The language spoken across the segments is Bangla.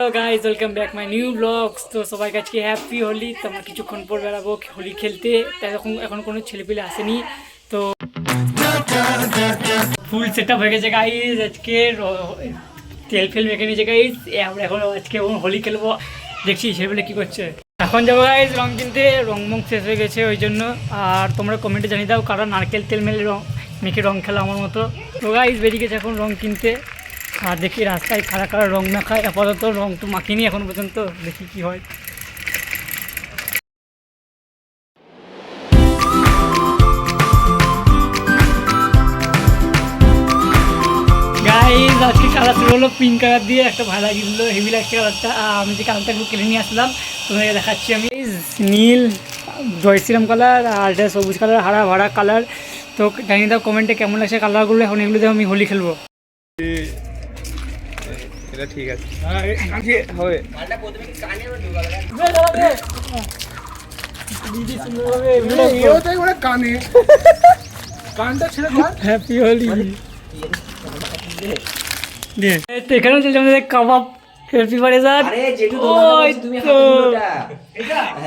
Hello guys, welcome back my new blogs. তো সবাইকে আজকে হ্যাপি হোলি। তো আমরা কিছুক্ষণ পর বেড়াবো হোলি খেলতে। তাই এখন কোনো ছেলেপিলে আসেনি, তো ফুল সেট আপ হয়ে গেছে গাইস। আজকে তেল ফেল মেখে নিয়েছে গাইস। আমরা এখন আজকে হোলি খেলবো। দেখছি ছেলেপিলে কী করছে। এখন যাবো গাইস রং কিনতে। রং শেষ হয়ে গেছে ওই জন্য। আর তোমরা কমেন্টে জানিয়ে দাও কারণ নারকেল তেল মেলে মেখে রং খেলা আমার মতো। তো গাইস বেরিয়ে গেছে এখন রং কিনতে। আর দেখি রাস্তায় খারা খারা রং মাখায়। আপাতত রং তো মাখিনি এখন পর্যন্ত, দেখি কি হয়। গাইস আজকে কালার শুরু হলো পিঙ্ক কালার দিয়ে, একটা ভালো লাগলো, হেভি লাগছে কালারটা। আমি যে কালারটা একটু কিনে নিয়ে আসলাম তোমাকে দেখাচ্ছি। আমি নীল জয়শ্রীরাম কালার আর এটা সবুজ কালার, হারা ভাড়া কালার। তো জানিয়ে দাও কমেন্টে কেমন লাগছে কালারগুলো। এখন এগুলো দিয়ে আমি হোলি খেলবো। এটা ঠিক আছে হবে। হ্যাপি হোলি। এখানেও চলছে আমাদের কাবাব প্রিপারেশন।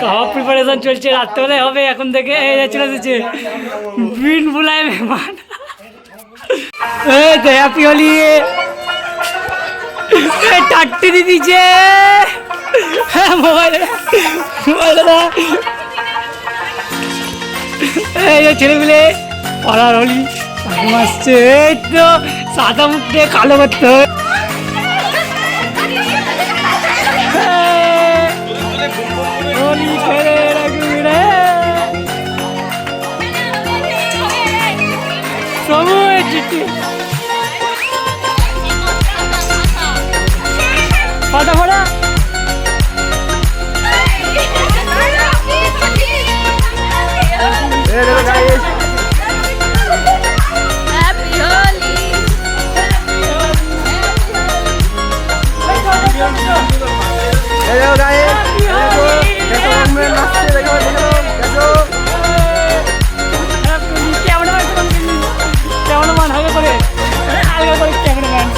কাবাব প্রিপারেশন চলছে, রাত্রেবেলায় হবে এখন থেকে। চলে এসেছে বিন বুলায় মেহমান। এই তো হ্যাপি হোলি টাট্টি দিয়ে দিচ্ছে মোবাইল। এই যে ছেলেগুলো পাড়ার হোলি আসছে। এই তো সাদা মুখে কালো করতে হবে। হোলি খেলে রাখবি রে সবুজ চিঠি ফাটা ফাটা। ক্যামেরাম্যান হালকা করে ক্যামেরাম্যান।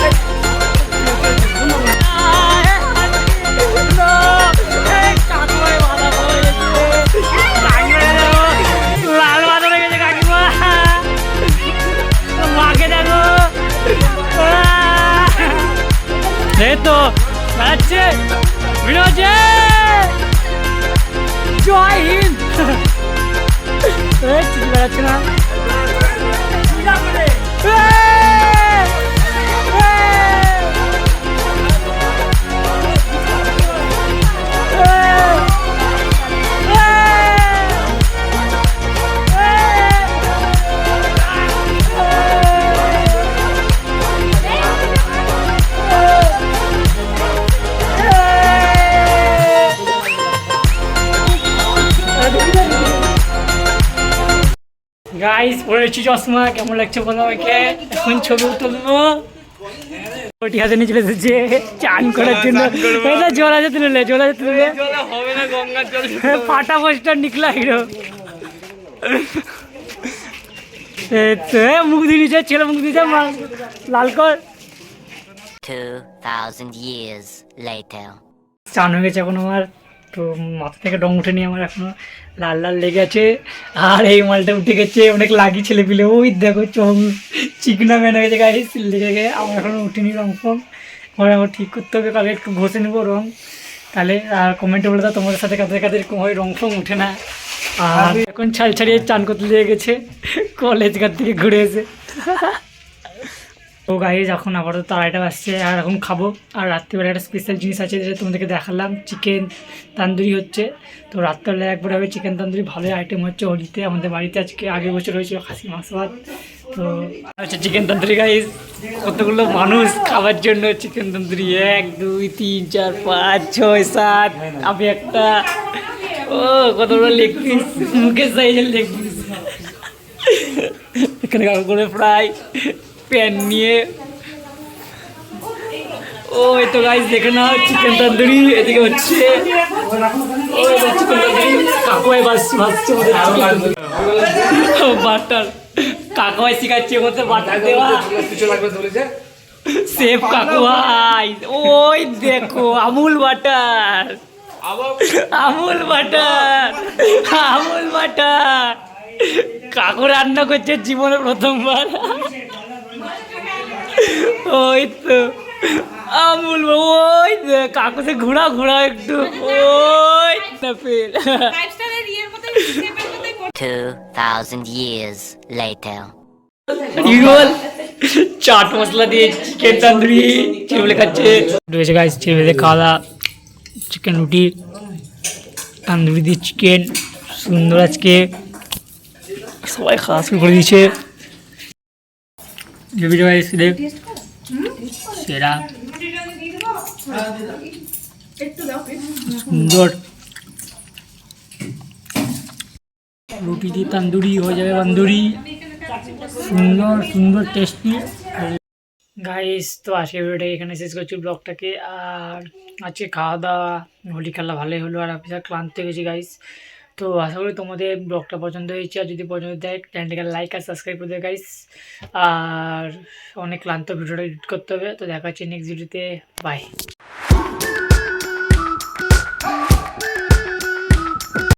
লাল বাদা হয়ে গেছে কাকিমা, মাকে দেখো। এই তো বেড়াচ্ছে বেরোচ্ছে। জয় হিন্দ। বেড়াচ্ছে না গাইস। পরেছি চশমা, কেমন লাগছে বলো আমাকে। এখন ছবি তুলবো। ওটি হাতে নিয়ে চলে এসেছে চান করার জন্য। এটা জল আছে তুলে, জল আছে তুলে হবে না, গঙ্গার জল। ফাটা পোস্টার নিকলা হিরো। মুখ দিয়ে নিচে ছেলে, মুখ দিয়ে লাল কর। 2000 years later. চান হয়ে গেছে এখন আমার। তো মাথা থেকে রং উঠে নিয়ে আমার এখনো লাল লাল লেগে আছে। আর এই মালটা উঠে গেছে, অনেক লাগি ছেলে পিলে। ওই দেখো চোখ চিকনা ম্যান হয়ে গেছে গাড়ি লেগে গিয়ে। আমার এখনো উঠিনি রং ফং। আমার ঠিক করতে হবে, কালকে একটু ঘষে নেবো রং। তাহলে আর কমেন্টে বলে দাও তোমাদের সাথে কাদের কাদের এরকম হয় রং ফং উঠে না। আর এখন ছাল ছাড়িয়ে চান করতে লেগে গেছে কলেজ ঘাট থেকে ঘুরে এসে। তো গাইজ এখন আপাতত তারাইটা আসছে আর এখন খাবো। আর রাত্রিবেলা একটা স্পেশাল জিনিস আছে যেটা তোমাদেরকে দেখালাম, চিকেন তান্দুরি হচ্ছে। তো রাত্রিবেলা একবার হবে চিকেন তান্দুরি, ভালোই আইটেম হচ্ছে হোলিতে। আমাদের বাড়িতে আজকে আগের বছর হয়েছিল খাসি মাংস ভাত। তো আচ্ছা চিকেন তান্দুরি গাইজ, কতগুলো মানুষ খাবার জন্য চিকেন তান্দুরি। 1 2 3 4 5 6 7। আমি একটা কতগুলো লেগ পিস, মুখের সাইজের লেগ পিস। এখানে করে ফ্রাই প্যান নিয়ে। ওই তো গাইস দেখে নাও চিকেন তন্দুরি এদিকে হচ্ছে। ওই চিকেন তন্দুরি কাকুয়াই ভাসছে বাটার। কাকুয়াই শিখাচ্ছে ওতে বাটার দেওয়া। সেফ কাকু ভাই, ওই দেখো Amul butter, Amul butter, Amul butter. কাকু রান্না করছে জীবনে প্রথমবার। ওই তো আমুল, ওই কাকু সে ঘোরা ঘোরা একটু, ওই না ফের। 2,000 years later. Eagle chaat masala দিয়ে চিকেন তন্দুরি চিড়ে খাচ্ছে রয়েছে গাইস। চিড়ে খাওয়া দাওয়া, চিকেন রুটি তন্দুরি দিয়ে চিকেন, সুন্দর আজকে সবাই খাওয়া শুরু করে দিয়েছে। সেরা সুন্দর রুটি দিয়ে তন্দুরি হয়ে যাবে তন্দুরি, সুন্দর সুন্দর টেস্টি গাইস। তো আজকে ভিডিওটাকে এখানে শেষ করছি ব্লগটাকে। আর আজকে খাওয়া দাওয়া হোলি খেলা ভালোই হলো, আর আমি ক্লান্ত হয়ে গেছি গাইস। তো আশা করি তোমাদের ব্লগটা পছন্দ হয়েছে, আর যদি পছন্দ দেয় চ্যানেলটাকে লাইক আর সাবস্ক্রাইব করে দেবে গাইস। আর অনেক ক্লান্ত, ভিডিওটা এডিট করতে হবে। তো দেখা হচ্ছে নেক্সট ভিডিওতে, বাই।